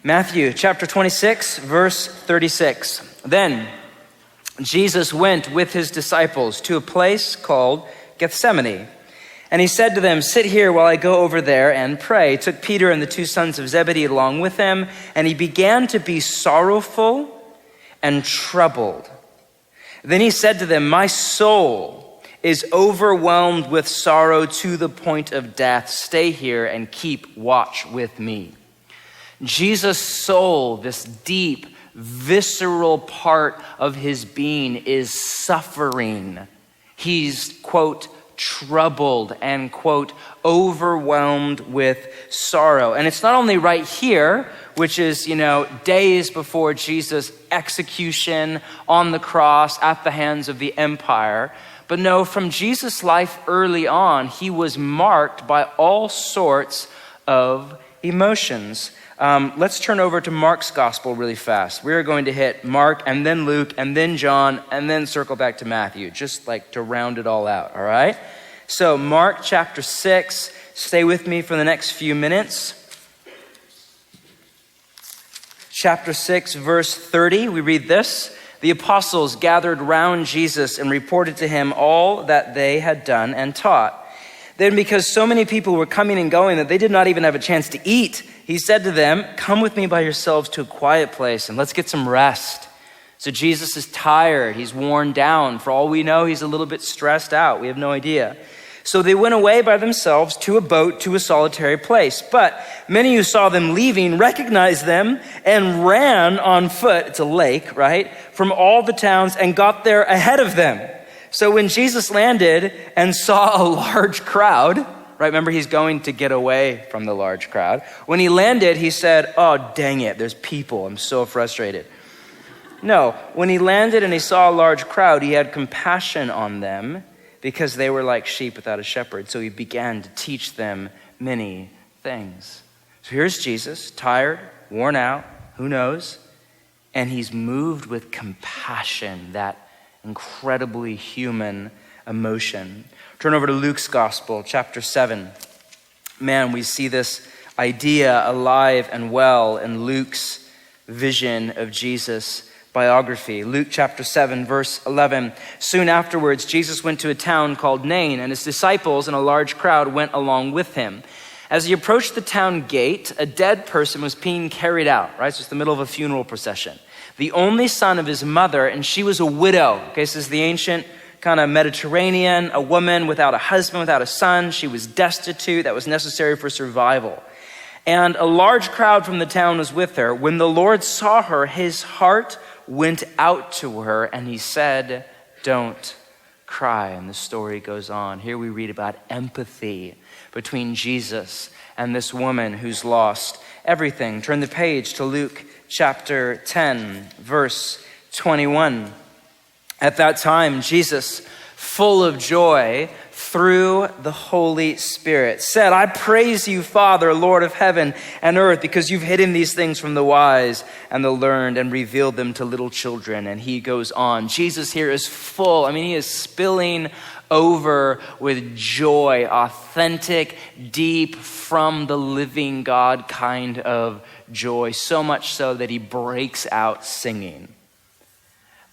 Matthew chapter 26, verse 36. Then Jesus went with his disciples to a place called Gethsemane. And he said to them, "Sit here while I go over there and pray." He took Peter and the two sons of Zebedee along with him, and he began to be sorrowful and troubled. Then he said to them, "My soul is overwhelmed with sorrow to the point of death. Stay here and keep watch with me." Jesus' soul, this deep, visceral part of his being, is suffering. He's, quote, troubled and, quote, overwhelmed with sorrow. And it's not only right here, which is, days before Jesus' execution on the cross at the hands of the empire, but no, from Jesus' life early on, he was marked by all sorts of emotions. Let's turn over to Mark's gospel really fast. We're going to hit Mark and then Luke and then John and then circle back to Matthew, just like to round it all out, all right? So Mark chapter 6, stay with me for the next few minutes. Chapter 6, verse 30, we read this. The apostles gathered round Jesus and reported to him all that they had done and taught. Then, because so many people were coming and going that they did not even have a chance to eat, he said to them, "Come with me by yourselves to a quiet place and let's get some rest." So Jesus is tired. He's worn down. For all we know, he's a little bit stressed out. We have no idea. So they went away by themselves to a boat to a solitary place. But many who saw them leaving recognized them and ran on foot. It's a lake, right? From all the towns and got there ahead of them. So when Jesus landed and saw a large crowd, right? Remember, he's going to get away from the large crowd. When he landed, he said, "Oh, dang it, there's people. I'm so frustrated." No, when he landed and he saw a large crowd, he had compassion on them because they were like sheep without a shepherd. So he began to teach them many things. So here's Jesus, tired, worn out, who knows? And he's moved with compassion, that incredibly human emotion. Turn over to Luke's gospel, chapter 7. Man, we see this idea alive and well in Luke's vision of Jesus' biography. Luke chapter 7, verse 11. Soon afterwards, Jesus went to a town called Nain, and his disciples and a large crowd went along with him. As he approached the town gate, a dead person was being carried out, right? So it's the middle of a funeral procession. The only son of his mother, and she was a widow. Okay, this is the ancient kind of Mediterranean, a woman without a husband, without a son. She was destitute. That was necessary for survival. And a large crowd from the town was with her. When the Lord saw her, his heart went out to her, and he said, "Don't cry." And the story goes on. Here we read about empathy between Jesus and this woman who's lost everything. Turn the page to Luke chapter 10, verse 21. At that time, Jesus, full of joy through the Holy Spirit, said, "I praise you, Father, Lord of heaven and earth, because you've hidden these things from the wise and the learned and revealed them to little children." And he goes on. Jesus here is full. He is spilling over with joy, authentic, deep, from the living God kind of joy, so much so that he breaks out singing.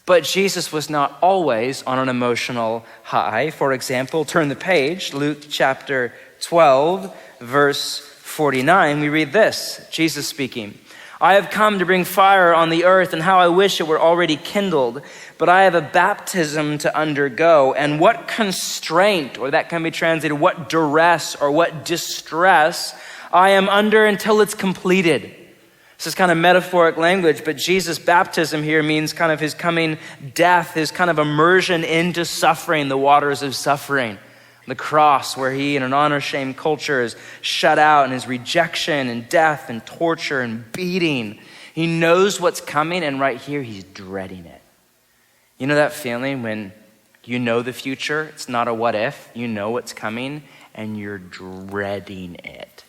But Jesus was not always on an emotional high. For example, turn the page, Luke chapter 12, verse 49. We read this, Jesus speaking. "I have come to bring fire on the earth, and how I wish it were already kindled. But I have a baptism to undergo, and what constraint," or that can be translated, what duress or what distress I am under until it's completed. This is kind of metaphoric language, but Jesus' baptism here means kind of his coming death, his kind of immersion into suffering, the waters of suffering. The cross, where he in an honor-shame culture is shut out, and his rejection and death and torture and beating. He knows what's coming, and right here he's dreading it. You know that feeling when you know the future? It's not a what if. You know what's coming, and you're dreading it.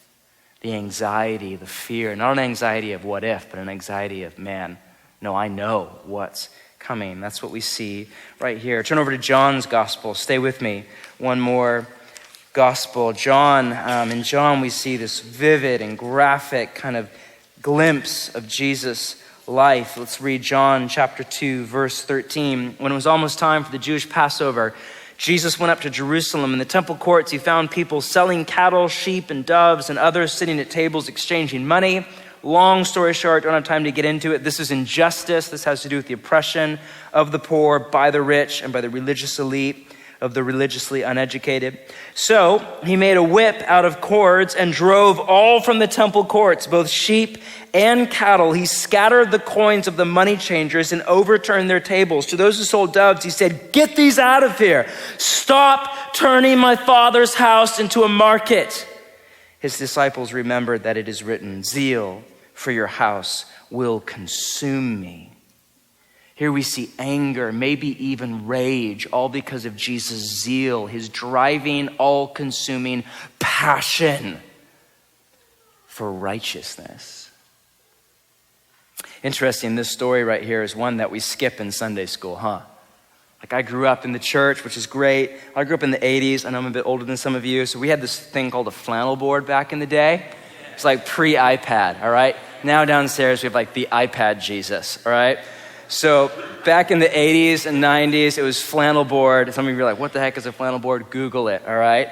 The anxiety, the fear, not an anxiety of what if, but an anxiety of, man, no, I know what's coming. That's what we see right here. Turn over to John's gospel. Stay with me. One more gospel. John, in John we see this vivid and graphic kind of glimpse of Jesus' life. Let's read John chapter 2, verse 13. When it was almost time for the Jewish Passover, Jesus went up to Jerusalem. In the temple courts, he found people selling cattle, sheep, and doves, and others sitting at tables exchanging money. Long story short, don't have time to get into it. This is injustice. This has to do with the oppression of the poor by the rich and by the religious elite of the religiously uneducated. So he made a whip out of cords and drove all from the temple courts, both sheep and cattle. He scattered the coins of the money changers and overturned their tables. To those who sold doves, he said, "Get these out of here. Stop turning my Father's house into a market." His disciples remembered that it is written, "Zeal for your house will consume me." Here we see anger, maybe even rage, all because of Jesus' zeal, his driving, all-consuming passion for righteousness. Interesting, this story right here is one that we skip in Sunday school, huh? Like, I grew up in the church, which is great. I grew up in the 80s. I know I'm a bit older than some of you. So we had this thing called a flannel board back in the day. It's like pre-iPad, all right? Now downstairs we have like the iPad Jesus, all right? So back in the 80s and 90s, it was flannel board. Some of you are like, what the heck is a flannel board? Google it, all right?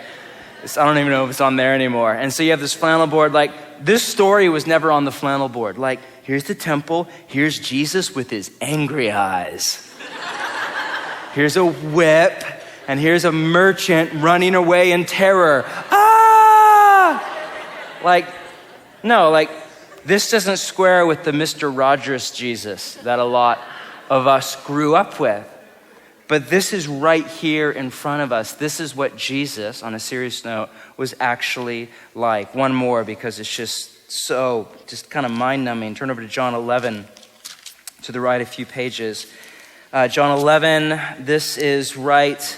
I don't even know if it's on there anymore. And so you have this flannel board. Like, this story was never on the flannel board. Like, here's the temple. Here's Jesus with his angry eyes. Here's a whip. And here's a merchant running away in terror. Ah! Like, no, like, this doesn't square with the Mr. Rogers Jesus that a lot of us grew up with. But this is right here in front of us. This is what Jesus, on a serious note, was actually like. One more, because it's just kind of mind-numbing. Turn over to John 11, to the right a few pages. John 11, this is right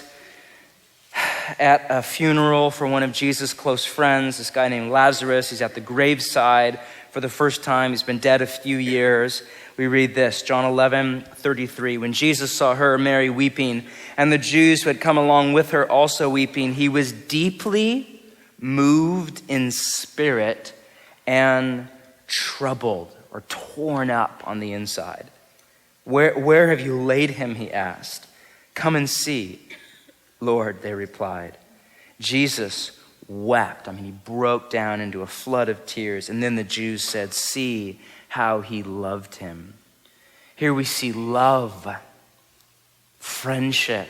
at a funeral for one of Jesus' close friends, this guy named Lazarus. He's at the graveside for the first time. He's been dead a few years. We read this, John 11:33. When Jesus saw her, Mary, weeping, and the Jews who had come along with her also weeping, he was deeply moved in spirit and troubled, or torn up on the inside. Where have you laid him, he asked. Come and see, Lord, they replied. Jesus wept. He broke down into a flood of tears. And then the Jews said, see how he loved him. Here we see love, friendship,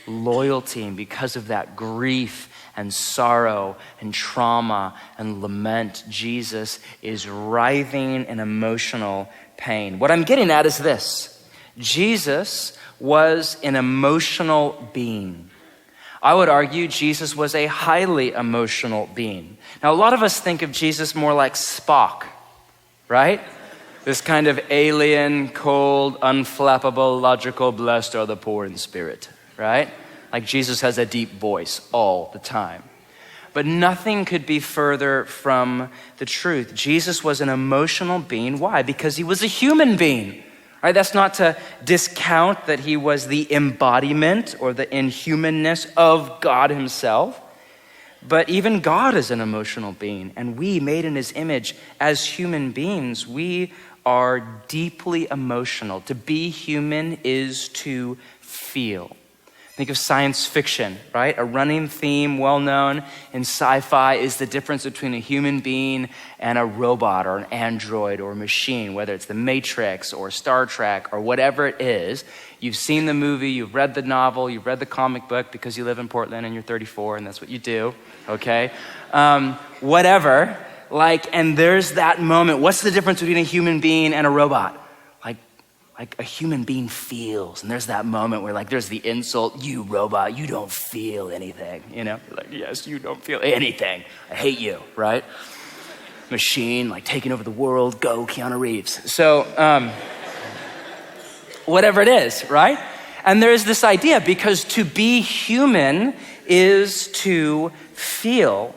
loyalty. And because of that grief and sorrow and trauma and lament, Jesus is writhing in emotional pain. What I'm getting at is this. Jesus was an emotional being. I would argue Jesus was a highly emotional being. Now, a lot of us think of Jesus more like Spock, right? This kind of alien, cold, unflappable, logical, blessed are the poor in spirit, right? Like Jesus has a deep voice all the time. But nothing could be further from the truth. Jesus was an emotional being. Why? Because he was a human being. Right, that's not to discount that he was the embodiment or the inhumanness of God himself. But even God is an emotional being. And we, made in his image as human beings, we are deeply emotional. To be human is to feel. Think of science fiction, right? A running theme, well known in sci-fi, is the difference between a human being and a robot or an android or a machine, whether it's the Matrix or Star Trek or whatever it is. You've seen the movie, you've read the novel, you've read the comic book because you live in Portland and you're 34 and that's what you do, okay? Whatever, and there's that moment. What's the difference between a human being and a robot? Like a human being feels, and there's that moment where there's the insult, you robot, you don't feel anything, You're like, yes, you don't feel anything. I hate you, right? Machine, taking over the world, go Keanu Reeves. So, whatever it is, right? And there's this idea, because to be human is to feel.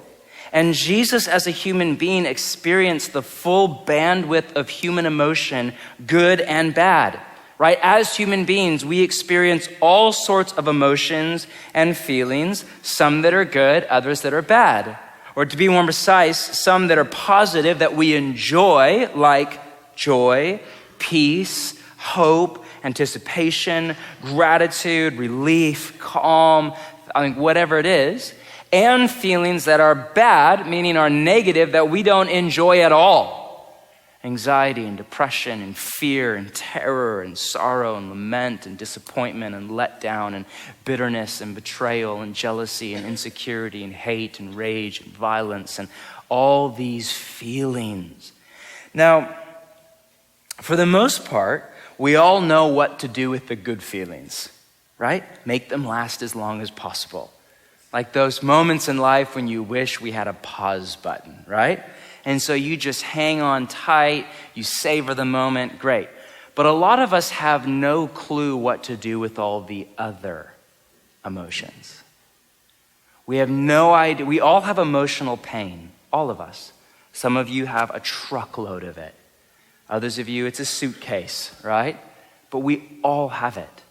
And Jesus, as a human being, experienced the full bandwidth of human emotion, good and bad, right? As human beings, we experience all sorts of emotions and feelings, some that are good, others that are bad. Or to be more precise, some that are positive that we enjoy, like joy, peace, hope, anticipation, gratitude, relief, calm, whatever it is, and feelings that are bad, meaning are negative, that we don't enjoy at all. Anxiety and depression and fear and terror and sorrow and lament and disappointment and letdown and bitterness and betrayal and jealousy and insecurity and hate and rage and violence and all these feelings. Now, for the most part, we all know what to do with the good feelings, right? Make them last as long as possible. Like those moments in life when you wish we had a pause button, right? And so you just hang on tight, you savor the moment, great. But a lot of us have no clue what to do with all the other emotions. We have no idea. We all have emotional pain, all of us. Some of you have a truckload of it. Others of you, it's a suitcase, right? But we all have it.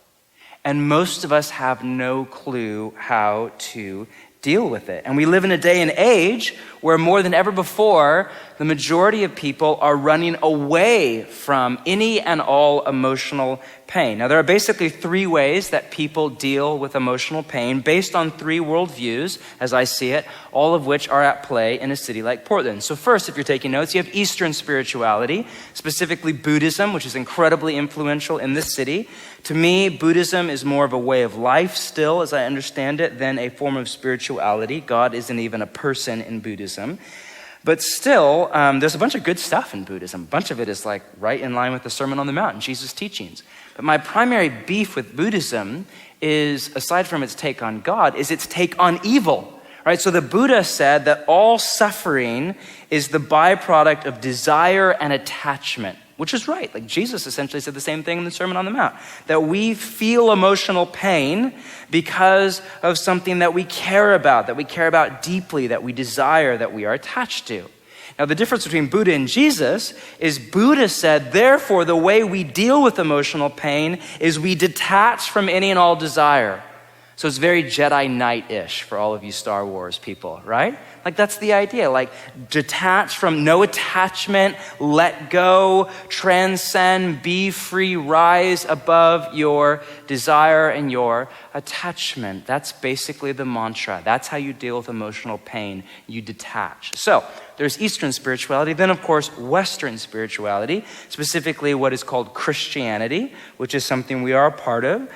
And most of us have no clue how to deal with it. And we live in a day and age where more than ever before, the majority of people are running away from any and all emotional pain. Now, there are basically three ways that people deal with emotional pain based on three worldviews, as I see it, all of which are at play in a city like Portland. So first, if you're taking notes, you have Eastern spirituality, specifically Buddhism, which is incredibly influential in this city. To me, Buddhism is more of a way of life still, as I understand it, than a form of spirituality. God isn't even a person in Buddhism. But still, there's a bunch of good stuff in Buddhism. A bunch of it is like right in line with the Sermon on the Mount and Jesus' teachings. But my primary beef with Buddhism is, aside from its take on God, is its take on evil. Right? So the Buddha said that all suffering is the byproduct of desire and attachment, which is right. Like Jesus essentially said the same thing in the Sermon on the Mount, that we feel emotional pain because of something that we care about deeply, that we desire, that we are attached to. Now, the difference between Buddha and Jesus is Buddha said, therefore, the way we deal with emotional pain is we detach from any and all desire. So it's very Jedi Knight-ish for all of you Star Wars people, right? Like that's the idea, like detach from, no attachment, let go, transcend, be free, rise above your desire and your attachment. That's basically the mantra. That's how you deal with emotional pain. You detach. So there's Eastern spirituality, then of course Western spirituality, specifically what is called Christianity, which is something we are a part of.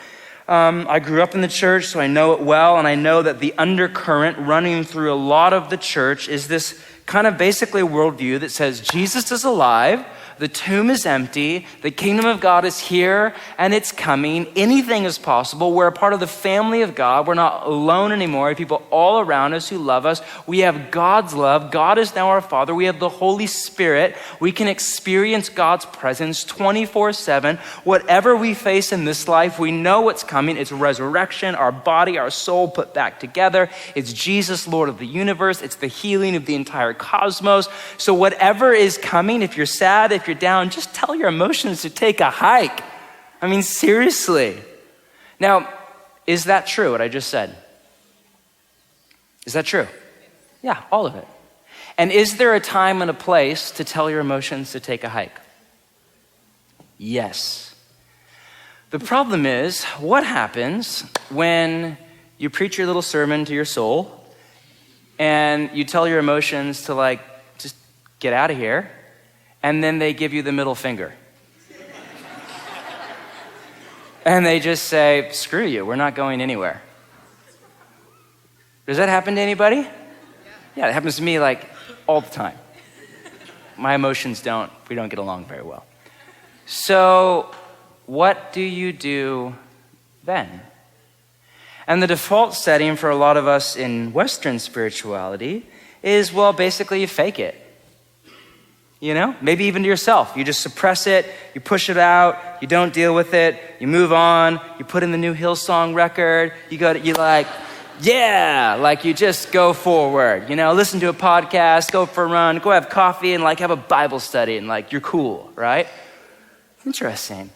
I grew up in the church, so I know it well, and I know that the undercurrent running through a lot of the church is this kind of basically worldview that says Jesus is alive, the tomb is empty, the kingdom of God is here, and it's coming. Anything is possible. We're a part of the family of God. We're not alone anymore. We have people all around us who love us. We have God's love. God is now our Father. We have the Holy Spirit. We can experience God's presence 24/7. Whatever we face in this life, we know what's coming. It's resurrection, our body, our soul put back together. It's Jesus, Lord of the universe. It's the healing of the entire cosmos. So whatever is coming, if you're sad, if you're down, just tell your emotions to take a hike. I mean, seriously. Now, is that true, what I just said? Is that true? Yeah, all of it. And is there a time and a place to tell your emotions to take a hike? Yes. The problem is, what happens when you preach your little sermon to your soul and you tell your emotions to just get out of here, and then they give you the middle finger. And they just say, screw you, we're not going anywhere. Does that happen to anybody? Yeah, it happens to me all the time. My emotions we don't get along very well. So what do you do then? And the default setting for a lot of us in Western spirituality is, well, basically you fake it. You know, maybe even to yourself. You just suppress it, you push it out, you don't deal with it, you move on, you put in the new Hillsong record, you just go forward. You know, listen to a podcast, go for a run, go have coffee and have a Bible study and you're cool, right? Interesting.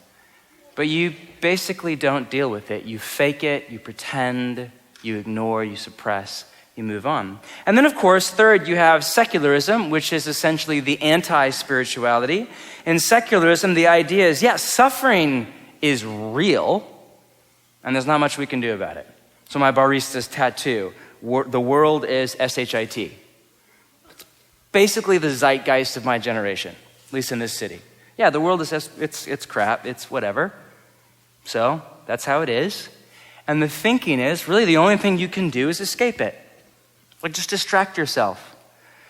But you basically don't deal with it. You fake it, you pretend, you ignore, you suppress, you move on. And then, of course, third, you have secularism, which is essentially the anti-spirituality. In secularism, the idea is, suffering is real, and there's not much we can do about it. So my barista's tattoo, the world is S-H-I-T. It's basically the zeitgeist of my generation, at least in this city. Yeah, the world is, it's crap, it's whatever. So that's how it is. And the thinking is, really the only thing you can do is escape it. Like just distract yourself.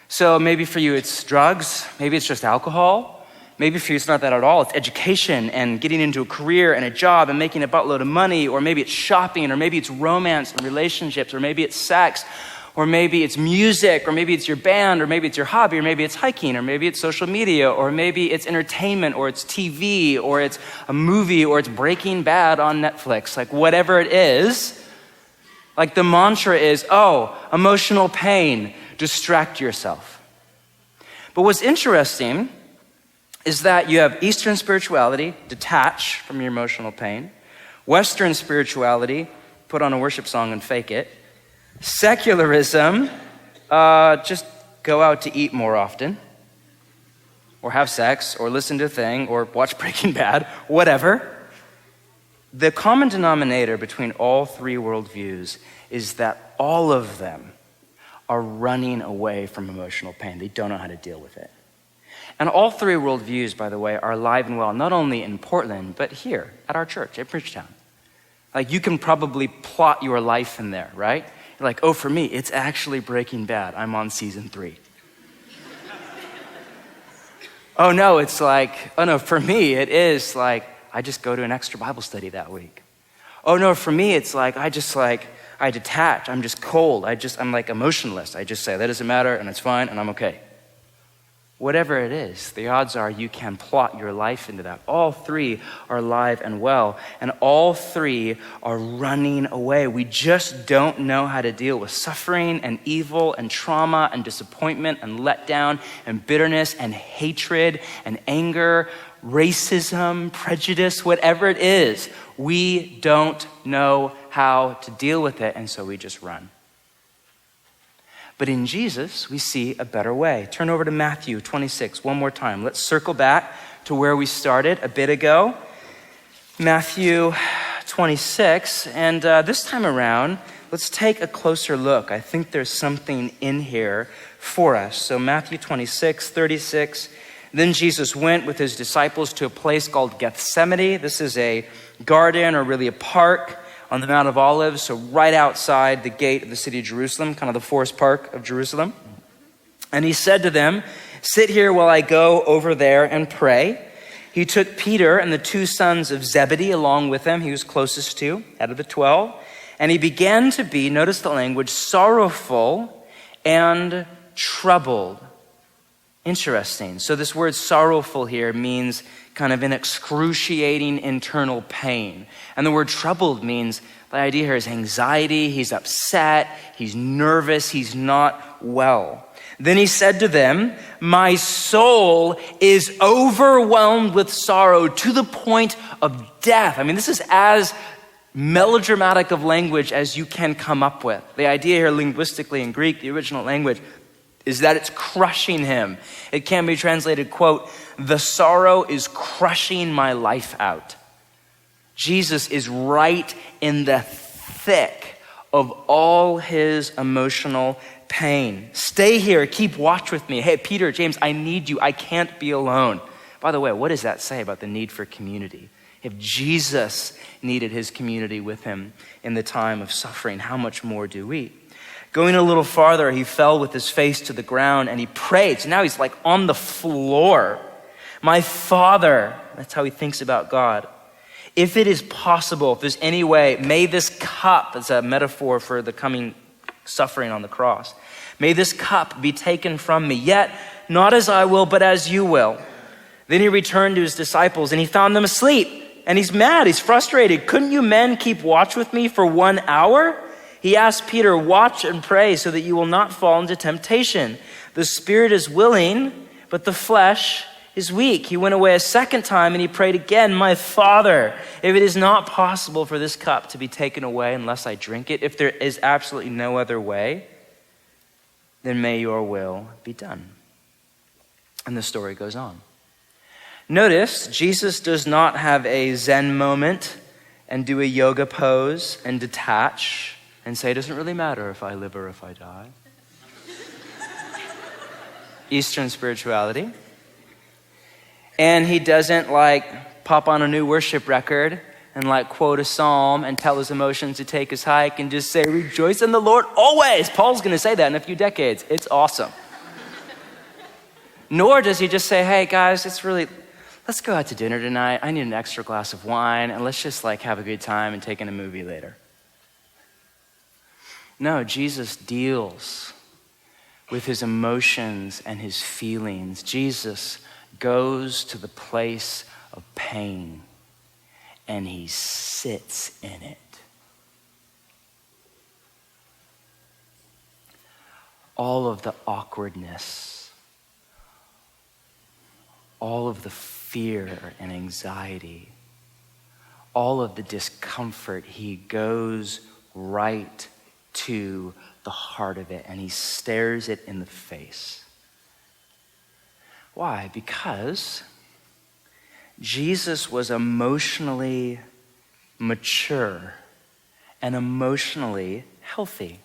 So maybe for you it's drugs, maybe it's just alcohol, maybe for you it's not that at all, it's education and getting into a career and a job and making a buttload of money, or maybe it's shopping, or maybe it's romance and relationships, or maybe it's sex, or maybe it's music, or maybe it's your band, or maybe it's your hobby, or maybe it's hiking, or maybe it's social media, or maybe it's entertainment, or it's TV, or it's a movie, or it's Breaking Bad on Netflix. Like whatever it is, like the mantra is, emotional pain, distract yourself. But what's interesting is that you have Eastern spirituality, detach from your emotional pain. Western spirituality, put on a worship song and fake it. Secularism, just go out to eat more often, or have sex, or listen to a thing, or watch Breaking Bad, whatever. The common denominator between all three worldviews is that all of them are running away from emotional pain. They don't know how to deal with it. And all three worldviews, by the way, are alive and well, not only in Portland, but here at our church, at Bridgetown. Like you can probably plot your life in there, right? You're like, for me, it's actually Breaking Bad. I'm on season 3. For me, it is like, I just go to an extra Bible study that week. For me, it's like, I detach. I'm just cold. I'm like emotionless. I just say, that doesn't matter, and it's fine, and I'm okay. Whatever it is, the odds are you can plot your life into that. All three are alive and well, and all three are running away. We just don't know how to deal with suffering and evil and trauma and disappointment and letdown and bitterness and hatred and anger, racism, prejudice, whatever it is. We don't know how to deal with it, and so we just run. But in Jesus, we see a better way. Turn over to Matthew 26 one more time. Let's circle back to where we started a bit ago. Matthew 26, and this time around, let's take a closer look. I think there's something in here for us. So Matthew 26, 36, then Jesus went with his disciples to a place called Gethsemane. This is a garden, or really a park, on the Mount of Olives, so right outside the gate of the city of Jerusalem, kind of the Forest Park of Jerusalem. And he said to them, sit here while I go over there and pray. He took Peter and the 2 sons of Zebedee along with him, he was closest to, out of the 12. And he began to be, notice the language, sorrowful and troubled. Interesting. So this word sorrowful here means kind of an excruciating internal pain. And the word troubled means, the idea here is anxiety, he's upset, he's nervous, he's not well. Then he said to them, my soul is overwhelmed with sorrow to the point of death. I mean, this is as melodramatic of language as you can come up with. The idea here linguistically in Greek, the original language, is that it's crushing him. It can be translated, quote, the sorrow is crushing my life out. Jesus is right in the thick of all his emotional pain. Stay here, keep watch with me. Hey, Peter, James, I need you. I can't be alone. By the way, what does that say about the need for community? If Jesus needed his community with him in the time of suffering, how much more do we? Going a little farther, he fell with his face to the ground and he prayed. So now he's like on the floor. My Father, that's how he thinks about God. If it is possible, if there's any way, may this cup, that's a metaphor for the coming suffering on the cross, may this cup be taken from me, yet not as I will, but as you will. Then he returned to his disciples and he found them asleep. And he's mad, he's frustrated. Couldn't you men keep watch with me for 1 hour? He asked Peter, watch and pray so that you will not fall into temptation. The spirit is willing, but the flesh is weak. He went away a second time and he prayed again, my Father, if it is not possible for this cup to be taken away unless I drink it, if there is absolutely no other way, then may your will be done. And the story goes on. Notice, Jesus does not have a Zen moment and do a yoga pose and detach and say, it doesn't really matter if I live or if I die. Eastern spirituality. And he doesn't pop on a new worship record and quote a psalm and tell his emotions to take his hike and just say, rejoice in the Lord always. Paul's going to say that in a few decades. It's awesome. Nor does he just say, hey guys, let's go out to dinner tonight. I need an extra glass of wine and let's just have a good time and take in a movie later. No, Jesus deals with his emotions and his feelings. Jesus goes to the place of pain and he sits in it. All of the awkwardness, all of the fear and anxiety, all of the discomfort, he goes right to the heart of it and he stares it in the face. Why? Because Jesus was emotionally mature and emotionally healthy.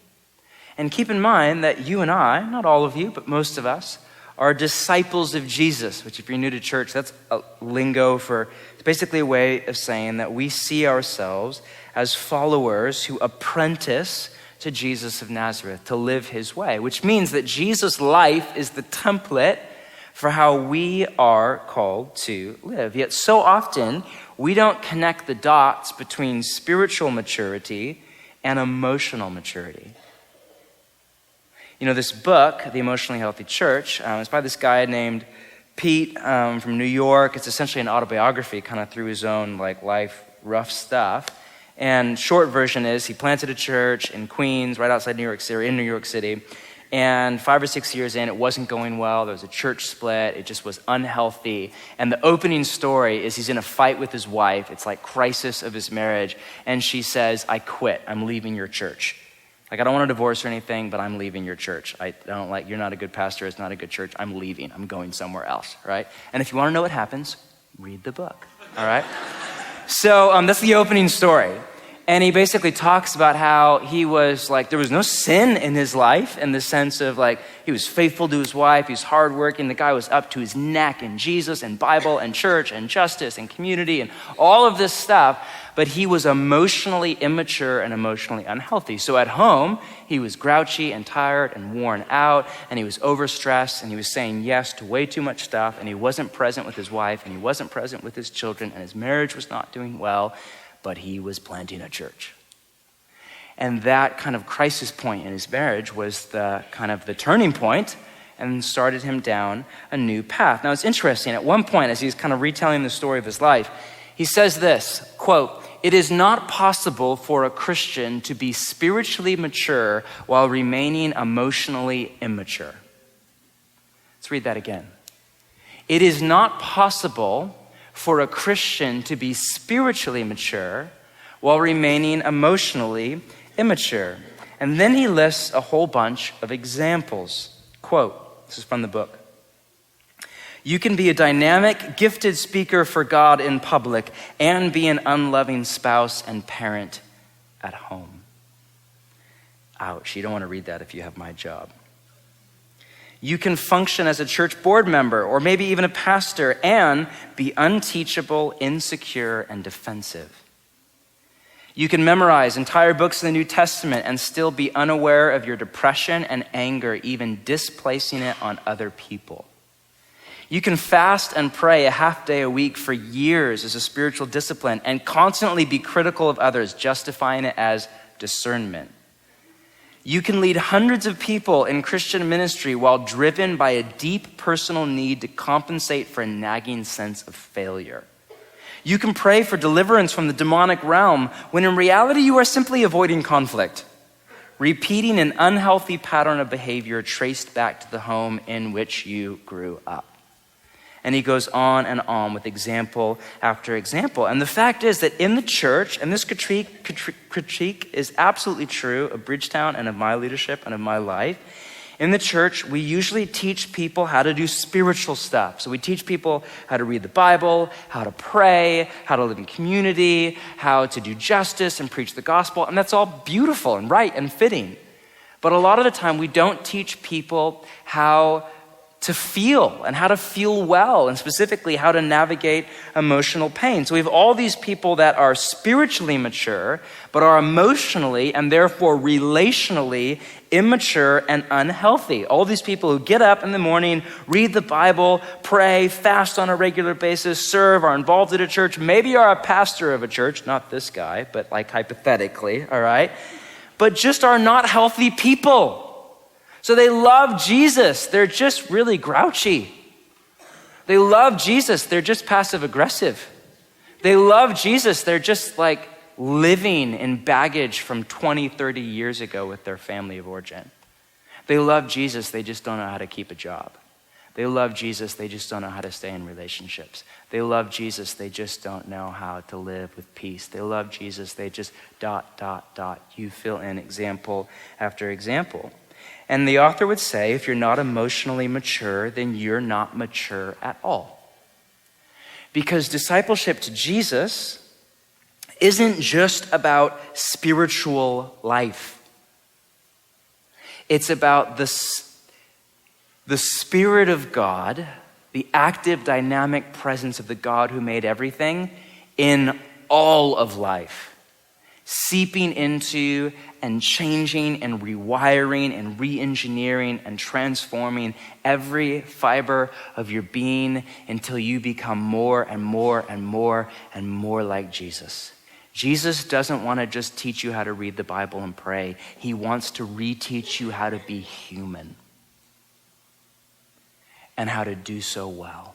And keep in mind that you and I, not all of you, but most of us, are disciples of Jesus, which if you're new to church, that's a lingo it's basically a way of saying that we see ourselves as followers who apprentice to Jesus of Nazareth to live his way, which means that Jesus' life is the template for how we are called to live. Yet so often, we don't connect the dots between spiritual maturity and emotional maturity. You know, this book, The Emotionally Healthy Church, is by this guy named Pete from New York. It's essentially an autobiography, kind of through his own life, rough stuff. And short version is he planted a church in Queens, right outside New York City. And 5 or 6 years in, it wasn't going well. There was a church split. It just was unhealthy. And the opening story is he's in a fight with his wife. It's crisis of his marriage. And she says, I quit. I'm leaving your church. I don't want to divorce or anything, but I'm leaving your church. You're not a good pastor. It's not a good church. I'm leaving. I'm going somewhere else, right? And if you want to know what happens, read the book, all right? So that's the opening story. And he basically talks about how he was there was no sin in his life in the sense of he was faithful to his wife, he was hardworking, the guy was up to his neck in Jesus and Bible and church and justice and community and all of this stuff, but he was emotionally immature and emotionally unhealthy. So at home, he was grouchy and tired and worn out, and he was overstressed, and he was saying yes to way too much stuff, and he wasn't present with his wife, and he wasn't present with his children, and his marriage was not doing well, but he was planting a church. And that kind of crisis point in his marriage was the turning point and started him down a new path. Now it's interesting, at one point as he's kind of retelling the story of his life, he says this, quote, "It is not possible for a Christian to be spiritually mature while remaining emotionally immature." Let's read that again. It is not possible for a Christian to be spiritually mature while remaining emotionally immature. And then he lists a whole bunch of examples. Quote, this is from the book. "You can be a dynamic, gifted speaker for God in public and be an unloving spouse and parent at home." Ouch, you don't want to read that if you have my job. "You can function as a church board member or maybe even a pastor and be unteachable, insecure, and defensive. You can memorize entire books in the New Testament and still be unaware of your depression and anger, even displacing it on other people. You can fast and pray a half day a week for years as a spiritual discipline and constantly be critical of others, justifying it as discernment. You can lead hundreds of people in Christian ministry while driven by a deep personal need to compensate for a nagging sense of failure. You can pray for deliverance from the demonic realm when in reality you are simply avoiding conflict, repeating an unhealthy pattern of behavior traced back to the home in which you grew up." And he goes on and on with example after example. And the fact is that in the church, and this critique is absolutely true of Bridgetown and of my leadership and of my life, In the church, we usually teach people how to do spiritual stuff. So we teach people how to read the Bible, how to pray, how to live in community, how to do justice and preach the gospel. And that's all beautiful and right and fitting. But a lot of the time, we don't teach people how to feel and how to feel well, and specifically how to navigate emotional pain. So we have all these people that are spiritually mature, but are emotionally and therefore relationally immature and unhealthy. All these people who get up in the morning, read the Bible, pray, fast on a regular basis, serve, are involved in a church, maybe are a pastor of a church, not this guy, but like hypothetically, all right? But just are not healthy people. So they love Jesus, they're just really grouchy. They love Jesus, they're just passive aggressive. They love Jesus, they're just like living in baggage from 20, 30 years ago with their family of origin. They love Jesus, they just don't know how to keep a job. They love Jesus, they just don't know how to stay in relationships. They love Jesus, they just don't know how to live with peace. They love Jesus, they just ... You fill in example after example. And the author would say, if you're not emotionally mature, then you're not mature at all. Because discipleship to Jesus isn't just about spiritual life. It's about the Spirit of God, the active, dynamic presence of the God who made everything in all of life, seeping into and changing and rewiring and re-engineering and transforming every fiber of your being until you become more and more and more and more like Jesus. Jesus doesn't want to just teach you how to read the Bible and pray. He wants to reteach you how to be human and how to do so well.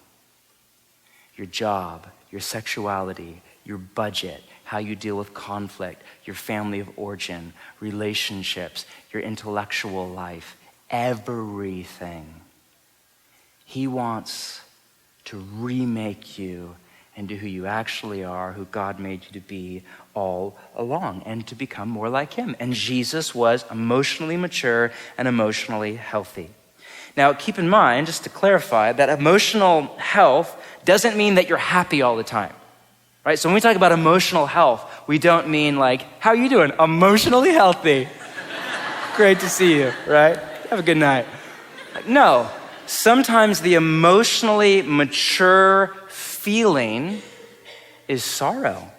Your job, your sexuality, your budget, how you deal with conflict, your family of origin, relationships, your intellectual life, everything. He wants to remake you into who you actually are, who God made you to be all along, and to become more like him. And Jesus was emotionally mature and emotionally healthy. Now, keep in mind, just to clarify, that emotional health doesn't mean that you're happy all the time. Right? So when we talk about emotional health, we don't mean like, how are you doing? Emotionally healthy. Great to see you, right? Have a good night. No, sometimes the emotionally mature feeling is sorrow.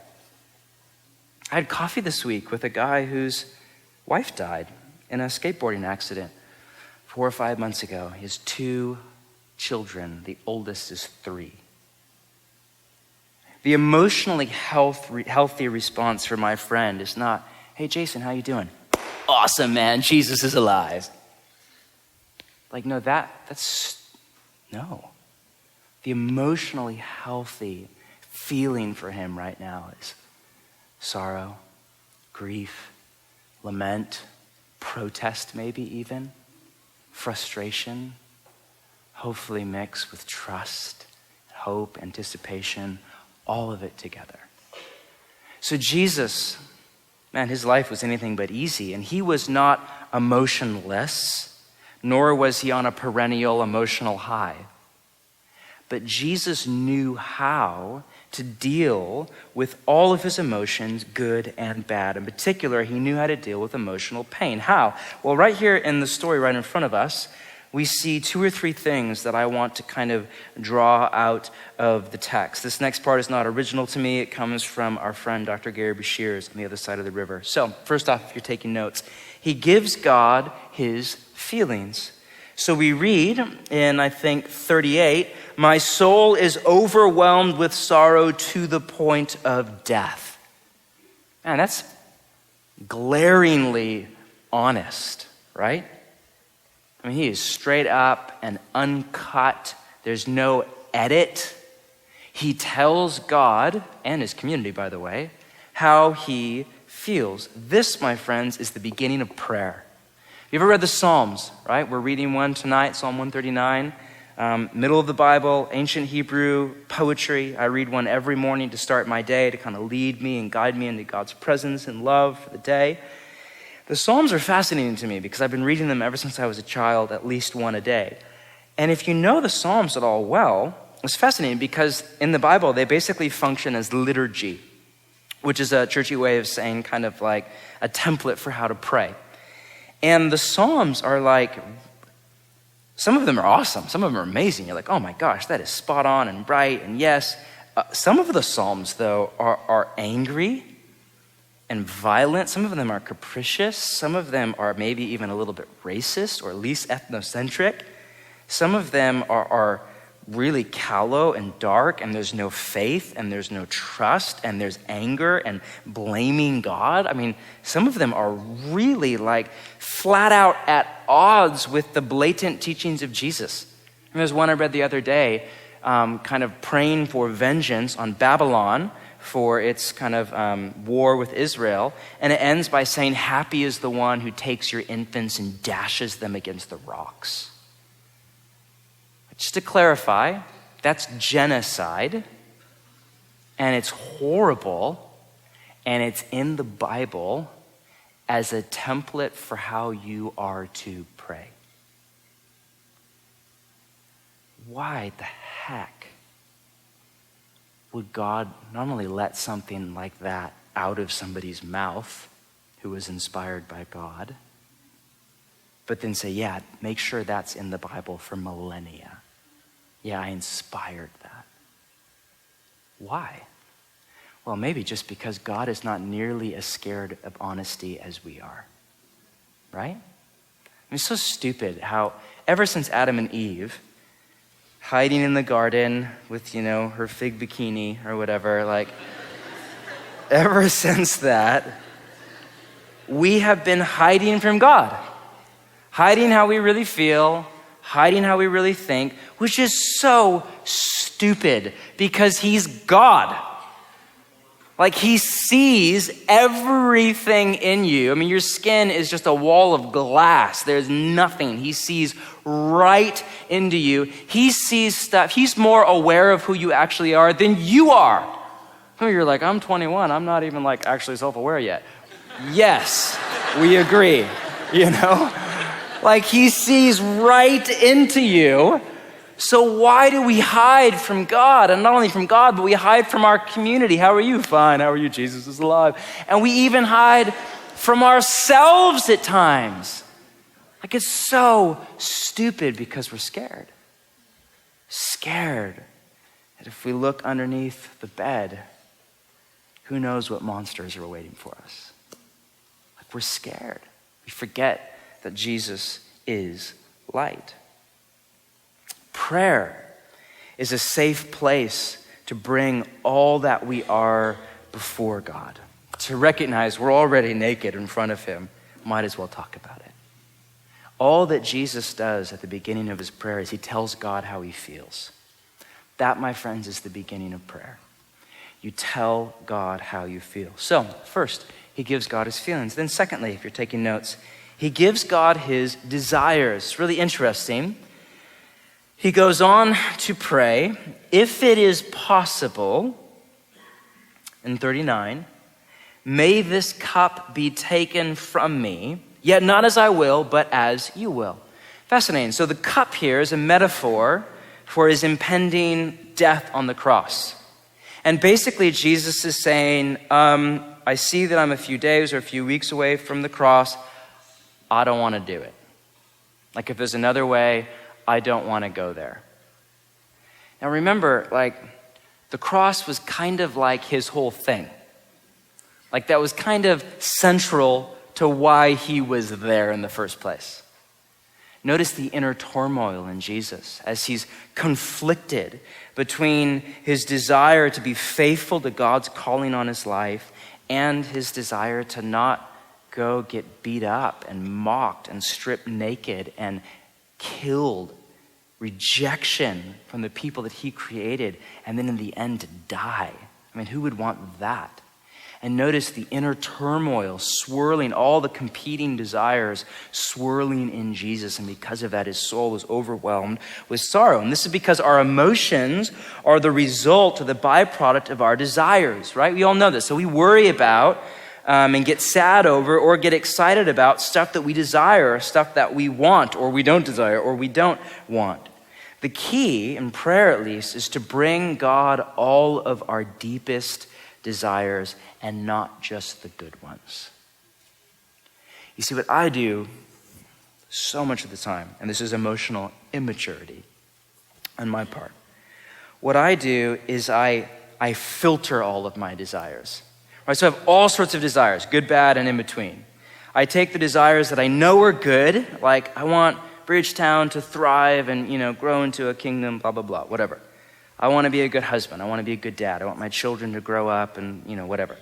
I had coffee this week with a guy whose wife died in a skateboarding accident 4 or 5 months ago. He has 2 children. The oldest is 3. The emotionally healthy response for my friend is not, hey, Jason, how you doing? Awesome, man. Jesus is alive. Like, no, no. The emotionally healthy feeling for him right now is sorrow, grief, lament, protest maybe even, frustration, hopefully mixed with trust, hope, anticipation, all of it together. So Jesus, man, his life was anything but easy, and he was not emotionless, nor was he on a perennial emotional high. But Jesus knew how to deal with all of his emotions, good and bad. In particular, he knew how to deal with emotional pain. How? Well, right here in the story right in front of us, we see 2 or 3 things that I want to kind of draw out of the text. This next part is not original to me. It comes from our friend Dr. Gary Bashirs on the other side of the river. So first off, if you're taking notes, he gives God his feelings. So we read in, I think, 38, my soul is overwhelmed with sorrow to the point of death. Man, that's glaringly honest, right? I mean, he is straight up and uncut. There's no edit. He tells God, and his community, by the way, how he feels. This, my friends, is the beginning of prayer. You ever read the Psalms, right? We're reading one tonight, Psalm 139, middle of the Bible, ancient Hebrew, poetry. I read one every morning to start my day, to kind of lead me and guide me into God's presence and love for the day. The Psalms are fascinating to me because I've been reading them ever since I was a child, at least one a day. And if you know the Psalms at all well, it's fascinating because in the Bible, they basically function as liturgy, which is a churchy way of saying kind of like a template for how to pray. And the Psalms are like, some of them are awesome. Some of them are amazing. You're like, oh my gosh, that is spot on and right. And yes, some of the Psalms, though, are angry and violent. Some of them are capricious. Some of them are maybe even a little bit racist or at least ethnocentric. Some of them are really callow and dark, and there's no faith, and there's no trust, and there's anger and blaming God. I mean, some of them are really like flat out at odds with the blatant teachings of Jesus. And there's one I read the other day, kind of praying for vengeance on Babylon for its kind of war with Israel. And it ends by saying, happy is the one who takes your infants and dashes them against the rocks. Just to clarify, that's genocide, and it's horrible, and it's in the Bible as a template for how you are to pray. Why the heck would God not only let something like that out of somebody's mouth who was inspired by God, but then say, yeah, make sure that's in the Bible for millennia? Yeah, I inspired that. Why? Well, maybe just because God is not nearly as scared of honesty as we are, right? I mean, it's so stupid how ever since Adam and Eve, hiding in the garden with, her fig bikini or whatever, like, ever since that, we have been hiding from God, hiding how we really feel, hiding how we really think, which is so stupid because he's God. Like, he sees everything in you. I mean, your skin is just a wall of glass. There's nothing. He sees right into you. He sees stuff. He's more aware of who you actually are than you are. You're like, I'm 21. I'm not even like actually self-aware yet. Yes, we agree, Like, he sees right into you. So why do we hide from God? And not only from God, but we hide from our community. How are you? Fine. How are you? Jesus is alive. And we even hide from ourselves at times. Like, it's so stupid because we're scared. Scared that if we look underneath the bed, who knows what monsters are waiting for us. Like, we're scared. We forget that Jesus is light. Prayer is a safe place to bring all that we are before God. To recognize we're already naked in front of him, might as well talk about it. All that Jesus does at the beginning of his prayer is he tells God how he feels. That, my friends, is the beginning of prayer. You tell God how you feel. So, first, he gives God his feelings. Then secondly, if you're taking notes, he gives God his desires. It's really interesting. He goes on to pray, if it is possible, in 39, may this cup be taken from me, yet not as I will, but as you will. Fascinating. So the cup here is a metaphor for his impending death on the cross. And basically Jesus is saying, I see that I'm a few days or a few weeks away from the cross. I don't want to do it. Like, if there's another way, I don't want to go there. Now remember, like, the cross was kind of like his whole thing. Like, that was kind of central to why he was there in the first place. Notice the inner turmoil in Jesus as he's conflicted between his desire to be faithful to God's calling on his life and his desire to not go get beat up and mocked and stripped naked and killed, rejection from the people that he created, and then in the end to die. I mean, who would want that? And notice the inner turmoil swirling, all the competing desires swirling in Jesus. And because of that, his soul was overwhelmed with sorrow. And this is because our emotions are the result or the byproduct of our desires, right? We all know this. So we worry about and get sad over or get excited about stuff that we desire, stuff that we want or we don't desire or we don't want. The key, in prayer at least, is to bring God all of our deepest desires and not just the good ones. You see, what I do so much of the time, and this is emotional immaturity on my part, what I do is I filter all of my desires. Right? So I have all sorts of desires, good, bad, and in between. I take the desires that I know are good, like I want Bridgetown to thrive and, grow into a kingdom, blah, blah, blah, whatever. I want to be a good husband. I want to be a good dad. I want my children to grow up and, whatever.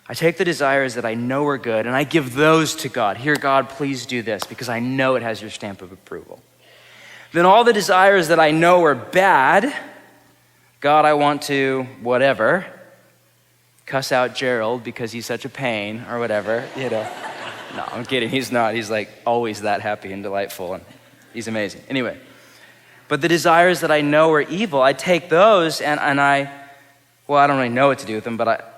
I take the desires that I know are good and I give those to God. Here, God, please do this because I know it has your stamp of approval. Then all the desires that I know are bad, God, I want to, whatever, cuss out Gerald because he's such a pain or whatever, No, I'm kidding. He's not. He's like always that happy and delightful and he's amazing. Anyway, but the desires that I know are evil, I take those and I don't really know what to do with them, but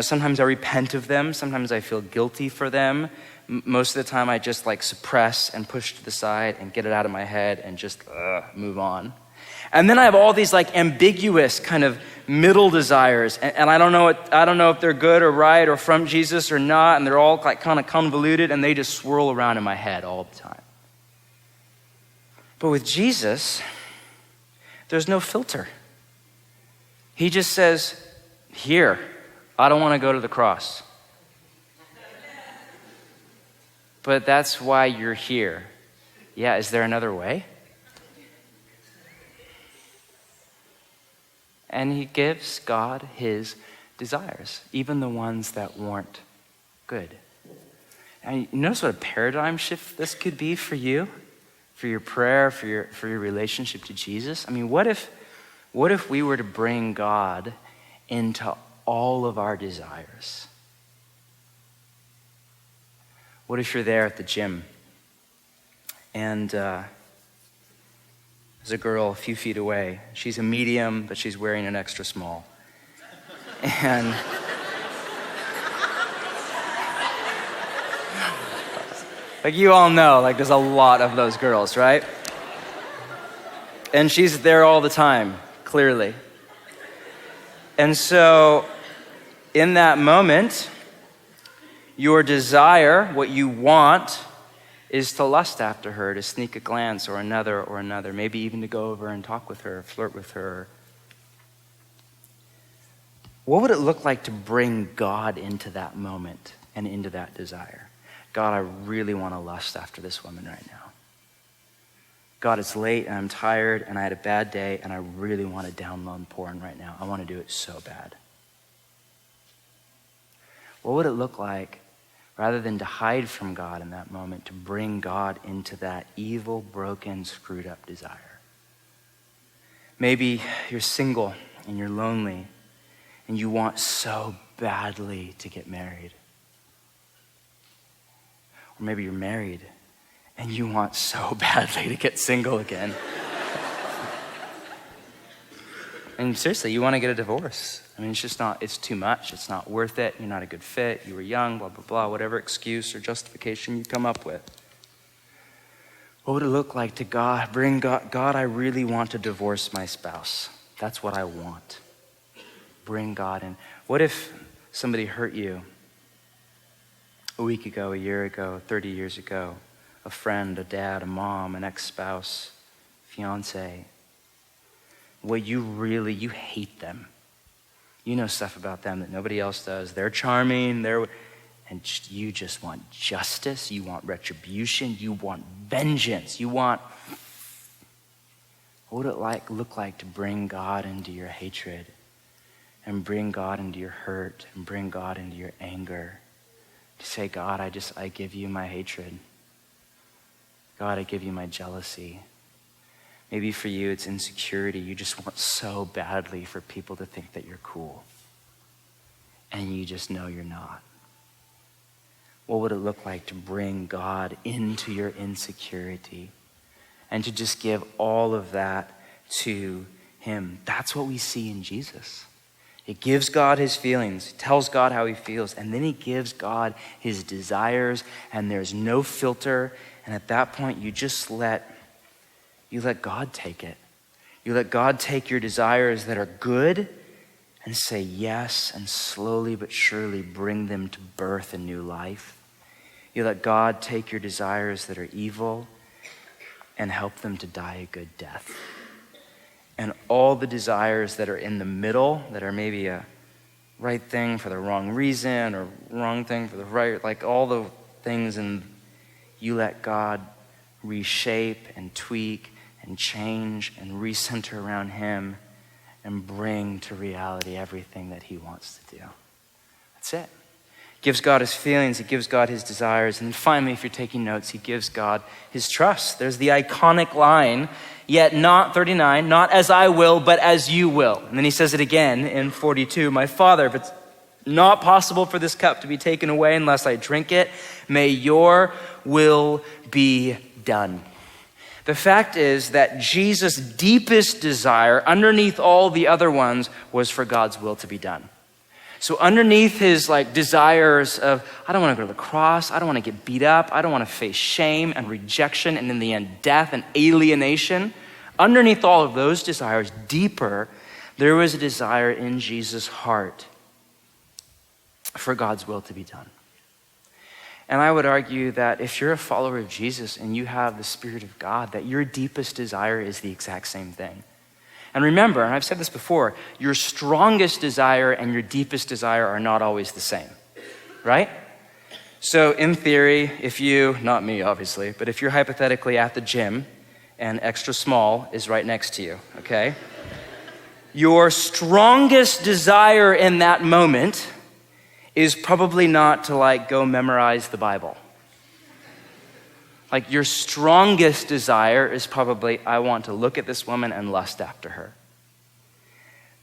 sometimes I repent of them. Sometimes I feel guilty for them. Most of the time I just suppress and push to the side and get it out of my head and just move on. And then I have all these ambiguous kind of middle desires, and I don't know if they're good or right or from Jesus or not, and they're all kind of convoluted, and they just swirl around in my head all the time. But with Jesus, there's no filter. He just says, here, I don't want to go to the cross. But that's why you're here. Yeah, is there another way? And he gives God his desires, even the ones that weren't good. And you notice what a paradigm shift this could be for you, for your prayer, for your relationship to Jesus. I mean, what if we were to bring God into all of our desires? What if you're there at the gym and there's a girl a few feet away. She's a medium, but she's wearing an extra small. And you all know, there's a lot of those girls, right? And she's there all the time, clearly. And so in that moment, your desire, what you want, is to lust after her, to sneak a glance or another, maybe even to go over and talk with her, flirt with her. What would it look like to bring God into that moment and into that desire? God, I really want to lust after this woman right now. God, it's late and I'm tired and I had a bad day and I really want to download porn right now. I want to do it so bad. What would it look like, rather than to hide from God in that moment, to bring God into that evil, broken, screwed up desire? Maybe you're single and you're lonely and you want so badly to get married. Or maybe you're married and you want so badly to get single again. And seriously, you want to get a divorce. I mean, it's too much. It's not worth it. You're not a good fit. You were young, blah, blah, blah, whatever excuse or justification you come up with. What would it look like to bring God, I really want to divorce my spouse. That's what I want. Bring God in. What if somebody hurt you a week ago, a year ago, 30 years ago? A friend, a dad, a mom, an ex-spouse, fiance. You hate them. You know stuff about them that nobody else does. They're charming, and you just want justice. You want retribution. You want vengeance. What would it look like to bring God into your hatred and bring God into your hurt and bring God into your anger? To say, God, I give you my hatred. God, I give you my jealousy. Maybe for you, it's insecurity. You just want so badly for people to think that you're cool. And you just know you're not. What would it look like to bring God into your insecurity and to just give all of that to him? That's what we see in Jesus. He gives God his feelings, he tells God how he feels, and then he gives God his desires, and there's no filter. And at that point, you let God take it. You let God take your desires that are good and say yes, and slowly but surely bring them to birth and new life. You let God take your desires that are evil and help them to die a good death. And all the desires that are in the middle, that are maybe a right thing for the wrong reason or wrong thing for the right, like all the things, and you let God reshape and tweak and change and recenter around him and bring to reality everything that he wants to do. That's it. Gives God his feelings, he gives God his desires, and then finally, if you're taking notes, he gives God his trust. There's the iconic line, yet not 39, not as I will, but as you will. And then he says it again in 42, my Father, if it's not possible for this cup to be taken away unless I drink it, may your will be done. The fact is that Jesus' deepest desire, underneath all the other ones, was for God's will to be done. So underneath his desires of, I don't want to go to the cross, I don't want to get beat up, I don't want to face shame and rejection and in the end death and alienation, underneath all of those desires, deeper, there was a desire in Jesus' heart for God's will to be done. And I would argue that if you're a follower of Jesus and you have the Spirit of God, that your deepest desire is the exact same thing. And remember, and I've said this before, your strongest desire and your deepest desire are not always the same, right? So in theory, if you, not me obviously, but if you're hypothetically at the gym and extra small is right next to you, okay? Your strongest desire in that moment is probably not to go memorize the Bible. Your strongest desire is probably, I want to look at this woman and lust after her.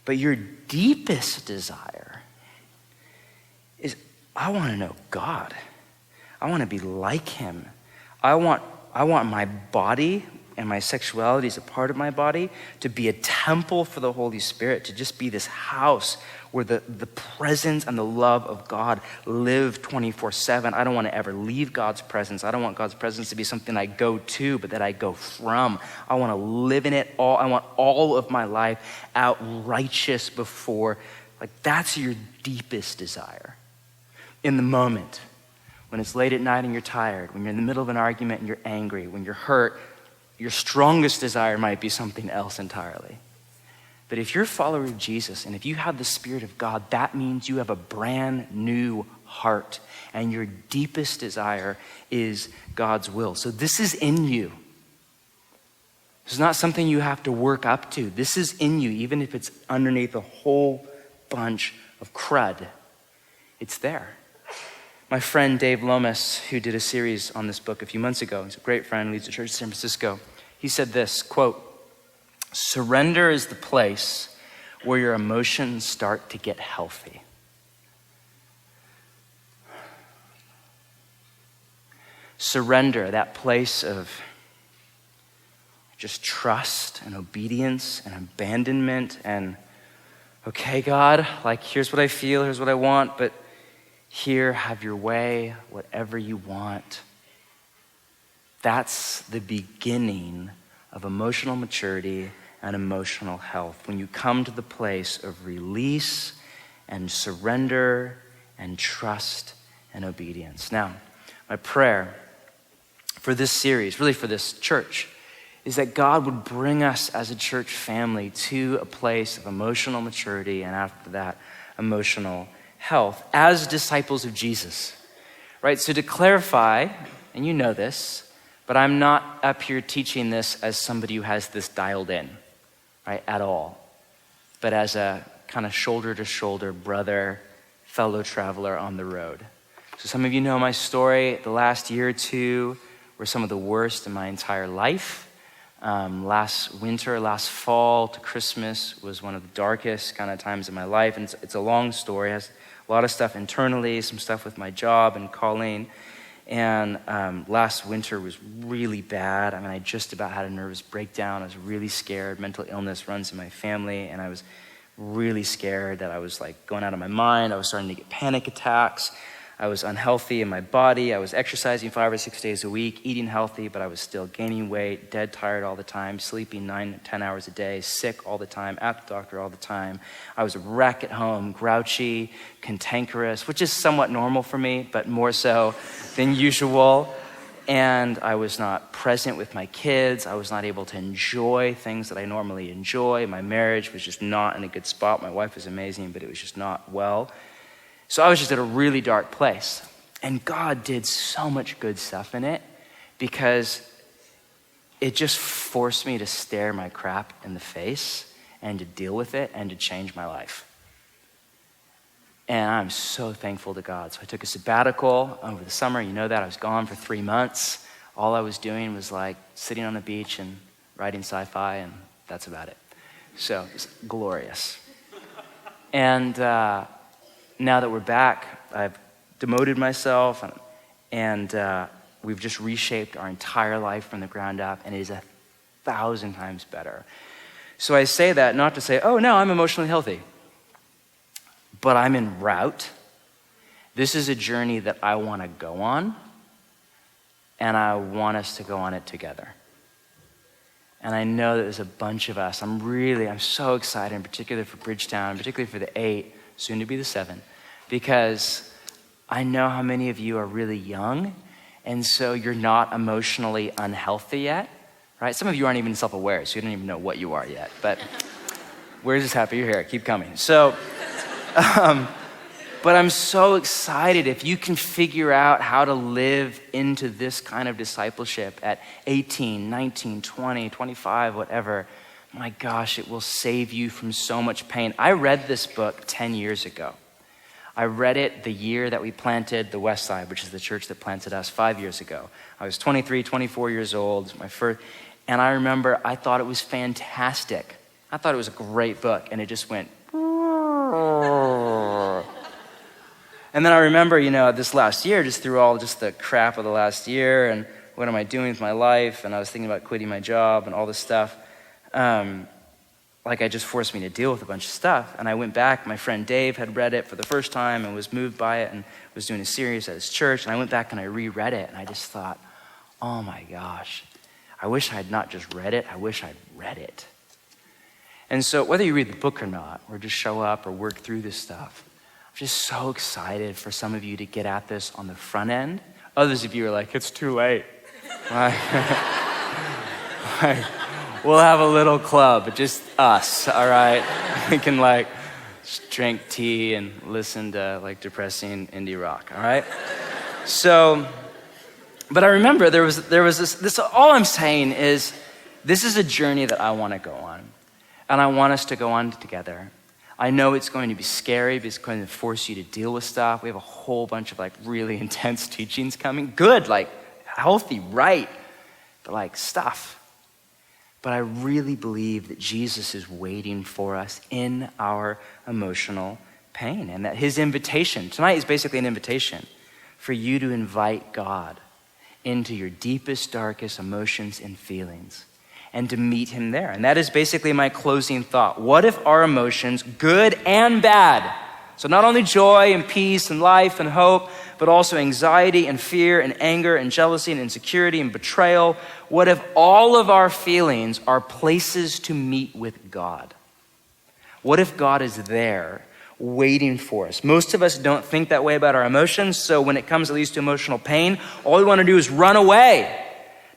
But your deepest desire is, I want to know God. I want to be like him. I want my body and my sexuality as a part of my body to be a temple for the Holy Spirit, to just be this house where the presence and the love of God live 24/7. I don't want to ever leave God's presence. I don't want God's presence to be something I go to, but that I go from. I want to live in it all. I want all of my life out righteous before. That's your deepest desire. In the moment, when it's late at night and you're tired, when you're in the middle of an argument and you're angry, when you're hurt, your strongest desire might be something else entirely. But if you're a follower of Jesus and if you have the Spirit of God, that means you have a brand new heart and your deepest desire is God's will. So this is in you. This is not something you have to work up to. This is in you, even if it's underneath a whole bunch of crud. It's there. My friend Dave Lomas, who did a series on this book a few months ago, he's a great friend, leads a church in San Francisco. He said this, quote, surrender is the place where your emotions start to get healthy. Surrender, that place of just trust and obedience and abandonment and, okay, God, here's what I feel, here's what I want, but here, have your way, whatever you want. That's the beginning of emotional maturity and emotional health. When you come to the place of release and surrender and trust and obedience. Now, my prayer for this series, really for this church, is that God would bring us as a church family to a place of emotional maturity and after that, emotional health as disciples of Jesus, right? So to clarify, and you know this, but I'm not up here teaching this as somebody who has this dialed in, right, at all, but as a kind of shoulder to shoulder brother, fellow traveler on the road. So some of you know my story. The last year or two were some of the worst in my entire life. Last winter, last fall to Christmas was one of the darkest kind of times in my life. And it's a long story. It has a lot of stuff internally, some stuff with my job and calling. And last winter was really bad. I just about had a nervous breakdown. I was really scared. Mental illness runs in my family. And I was really scared that I was like going out of my mind. I was starting to get panic attacks. I was unhealthy in my body. I was exercising 5 or 6 days a week, eating healthy, but I was still gaining weight, dead tired all the time, sleeping 9, 10 hours a day, sick all the time, at the doctor all the time. I was a wreck at home, grouchy, cantankerous, which is somewhat normal for me, but more so than usual. And I was not present with my kids. I was not able to enjoy things that I normally enjoy. My marriage was just not in a good spot. My wife was amazing, but it was just not well. So I was just at a really dark place. And God did so much good stuff in it because it just forced me to stare my crap in the face and to deal with it and to change my life. And I'm so thankful to God. So I took a sabbatical over the summer. You know that. I was gone for 3 months. All I was doing was like sitting on the beach and writing sci-fi, and that's about it. So it's glorious. And now that we're back, I've demoted myself, and we've just reshaped our entire life from the ground up, and it is 1,000 times better. So I say that not to say, oh, no, I'm emotionally healthy. But I'm en route. This is a journey that I want to go on, and I want us to go on it together. And I know that there's a bunch of us. I'm so excited, in particular for Bridgetown, particularly for the 8, soon to be the 7, because I know how many of you are really young, and so you're not emotionally unhealthy yet, right? Some of you aren't even self-aware, so you don't even know what you are yet, but we're just happy you're here. Keep coming. So, but I'm so excited if you can figure out how to live into this kind of discipleship at 18, 19, 20, 25, whatever. My gosh, it will save you from so much pain. I read this book 10 years ago. I read it the year that we planted the West Side, which is the church that planted us 5 years ago. I was 23, 24 years old, my first, and I remember I thought it was fantastic. I thought it was a great book, and it just went, and then I remember, this last year, just through all just the crap of the last year, and what am I doing with my life, and I was thinking about quitting my job and all this stuff. It just forced me to deal with a bunch of stuff. And I went back, my friend Dave had read it for the first time and was moved by it and was doing a series at his church. And I went back and I reread it, and I just thought, oh my gosh, I wish I had not just read it, I wish I'd read it. And so whether you read the book or not, or just show up or work through this stuff, I'm just so excited for some of you to get at this on the front end. Others of you are like, it's too late. We'll have a little club, just us, all right? We can just drink tea and listen to depressing indie rock, all right? So, but I remember there was this, all I'm saying is this is a journey that I want to go on, and I want us to go on together. I know it's going to be scary because it's going to force you to deal with stuff. We have a whole bunch of really intense teachings coming. Good, healthy, right, but stuff. But I really believe that Jesus is waiting for us in our emotional pain, and that his invitation tonight is basically an invitation for you to invite God into your deepest, darkest emotions and feelings and to meet him there. And that is basically my closing thought. What if our emotions, good and bad, so not only joy and peace and life and hope, but also anxiety and fear and anger and jealousy and insecurity and betrayal, what if all of our feelings are places to meet with God? What if God is there waiting for us? Most of us don't think that way about our emotions, so when it comes at least to emotional pain, all we want to do is run away,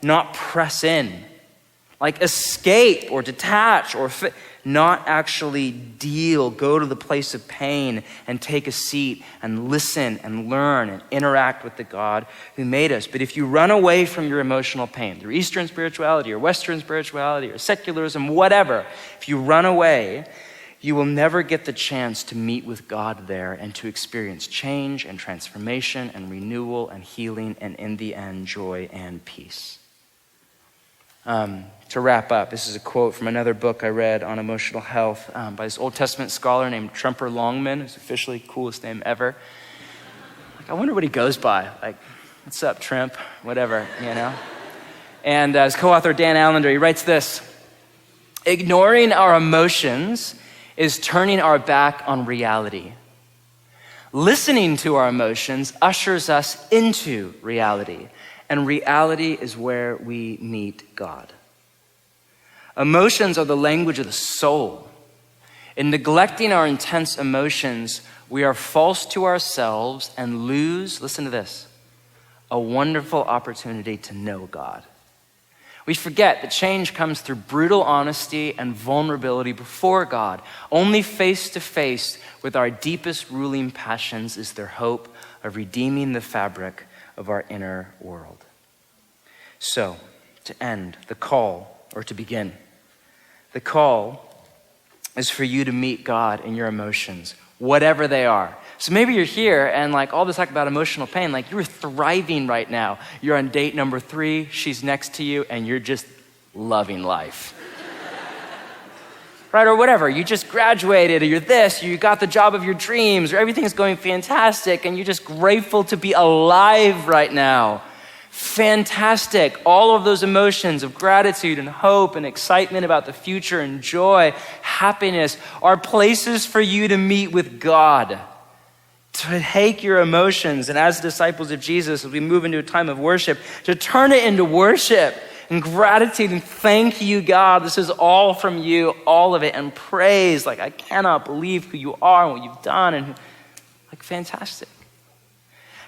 not press in. Escape or detach or not actually deal, go to the place of pain and take a seat and listen and learn and interact with the God who made us. But if you run away from your emotional pain through Eastern spirituality or Western spirituality or secularism, whatever, if you run away, you will never get the chance to meet with God there and to experience change and transformation and renewal and healing and in the end, joy and peace. To wrap up, this is a quote from another book I read on emotional health by this Old Testament scholar named Tremper Longman, who's officially the coolest name ever. I wonder what he goes by. What's up, Tremp? Whatever, And his co-author Dan Allender, he writes this: ignoring our emotions is turning our back on reality. Listening to our emotions ushers us into reality, and reality is where we meet God. Emotions are the language of the soul. In neglecting our intense emotions, we are false to ourselves and lose, listen to this, a wonderful opportunity to know God. We forget that change comes through brutal honesty and vulnerability before God. Only face to face with our deepest ruling passions is there hope of redeeming the fabric of our inner world. So, to end, the call, or to begin, the call is for you to meet God in your emotions, whatever they are. So maybe you're here and like all this talk about emotional pain, like you're thriving right now. You're on date number 3, she's next to you, and you're just loving life. Right, or whatever, you just graduated, or you're this, or you got the job of your dreams, or everything's going fantastic, and you're just grateful to be alive right now. Fantastic. All of those emotions of gratitude and hope and excitement about the future and joy, happiness are places for you to meet with God. To take your emotions, and as disciples of Jesus, as we move into a time of worship, to turn it into worship and gratitude and thank you, God. This is all from you, all of it, and praise. Like, I cannot believe who you are and what you've done, and like, fantastic.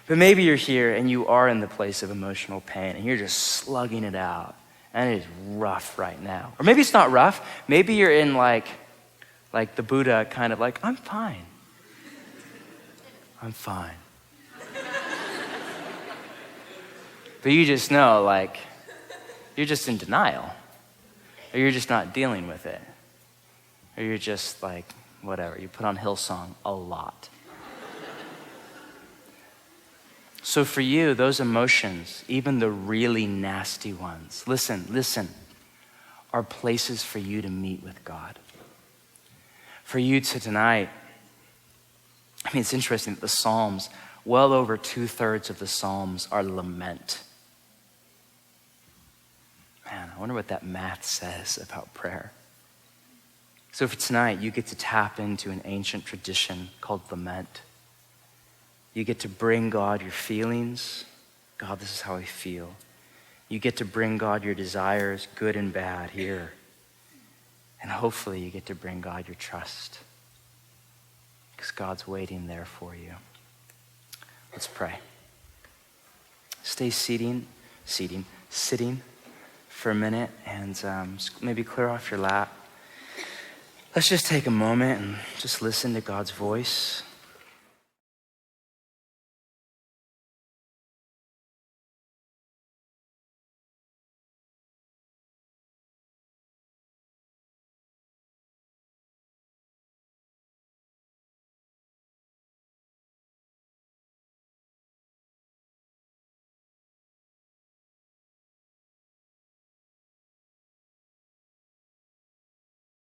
But maybe you're here and you are in the place of emotional pain and you're just slugging it out and it is rough right now. Or maybe it's not rough. Maybe you're in like the Buddha kind of like, I'm fine. I'm fine. But you just know, like, you're just in denial. Or you're just not dealing with it. Or you're just like, whatever. You put on Hillsong a lot. So for you, those emotions, even the really nasty ones, listen, are places for you to meet with God. For you to tonight, I mean, it's interesting that the Psalms, well over 2/3 of the Psalms are lament. Man, I wonder what that math says about prayer. So for tonight, you get to tap into an ancient tradition called lament. You get to bring God your feelings. God, this is how I feel. You get to bring God your desires, good and bad, here. And hopefully you get to bring God your trust, because God's waiting there for you. Let's pray. Stay sitting for a minute, and maybe clear off your lap. Let's just take a moment and just listen to God's voice.